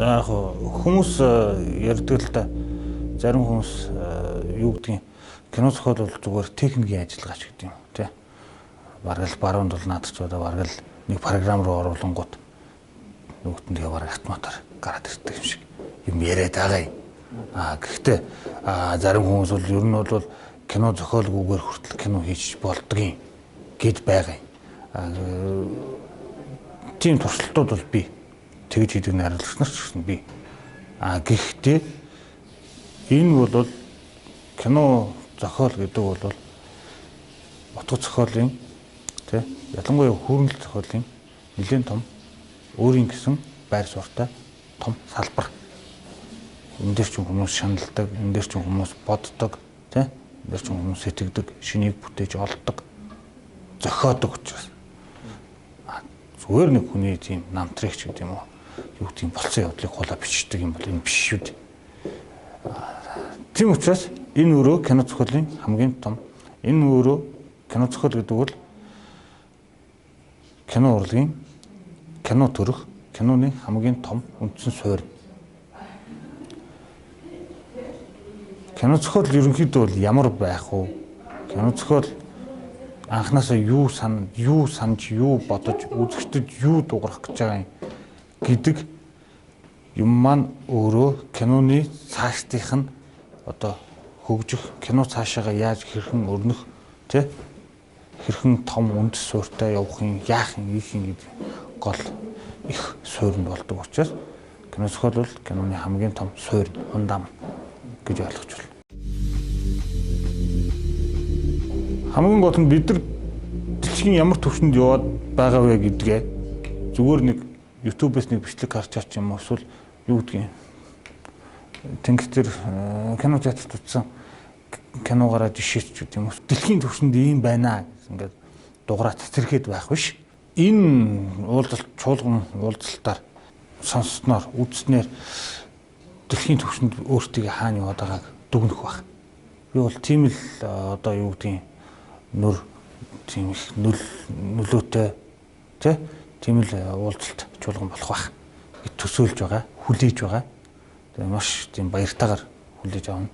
Яг хүмүүс ярьдаг л да. Зарим хүмүүс юу гэдгийг кино зохиол бол зүгээр техникийн ажиллагаа ч гэдэг юм тий. Бараг л баруунд бол наадах ч удаа бараг л нэг програм руу оруулангууд нөгөөтөнд тэгээ бараг автоматар гараад ирдэг юм шиг юм яриад байгаа юм. Гэхдээ зарим хүмүүс бол ер нь бол кино зохиолгүйгээр хүртэл кино хийж болдгийн гэж байгаа юм. Тийм туршилтууд бол би тэгж хийдэг найруулагч нар ч гэсэн би. Гэхдээ энэ бол кино зохиол гэдэг бол утга зохиолын тий ялангуяа хүүрнэл зохиолын нэлээд том өөрийн гэсэн байр суурьтай том салбар. Энэ дээр ч хүмүүс шаналдаг, энэ дээр ч хүмүүс боддог, тий энэ дээр ч хүмүүс сэтгэдэг, шинийг бүтээж олдог, зохиодог учраас. Зүгээр нэг хүний тийм намтрагч гэдэг юм уу? Юу гэдэг юм болцсон явдлыг хулаа бичдэг юм бол энэ биш шүү дээ. Тийм учраас энэ өөрөө кино зохиолын хамгийн том энэ өөрөө кино зохиол гэдэг бол кино урлагийн кино төрөх киноны хамгийн том үндсэн суурь. Кино зохиол ерөнхийдөө бол ямар байх вэ? Кино зохиол анхнаасаа юу санаж, юу бодож, үзэгчдэд юу дуурах гэж байгаа юм гэдэг юм маань өөрөө киноны цаашдынх нь одоо хөгжих, кино цаашаага яаж хэрхэн өрнөх, тий хэрхэн том үндэс суурьтай явах юм, яах юм, ийх юм гэдэг гол их суурьнд болдог учраас кино зохиол бол киноны хамгийн том суурь, хундам гэж ойлгож байна. Хамгийн гол нь бид нар дэлхийн ямар төвшөнд яваад байгаа вэ гэдгээ зүгээр нэг YouTube-ээс нэг бичлэг харж чаач юм уу эсвэл юу гэдгийг тэнгис төр кино театрт утсан киногаараа жишээч гэдэг юм уу дэлхийн төвшөнд ийм байна гэсэн ингээд дугаараа цэцэрэхэд байх биш. Энэ уулзалт чуулган уулзалтаар сонссноор үзснээр дэлхийн төвшөнд өөртөө хаана яваад байгааг дүгнэх байх. Би бол тийм л одоо юу гэдгийг нөр тийм их нөлөөтэй тий тийм л уулзалт чуулган болох байх. Төсөөлж байгаа, хүлээж байгаа. Тэгээ маш тийм баяртайгаар хүлээж авна.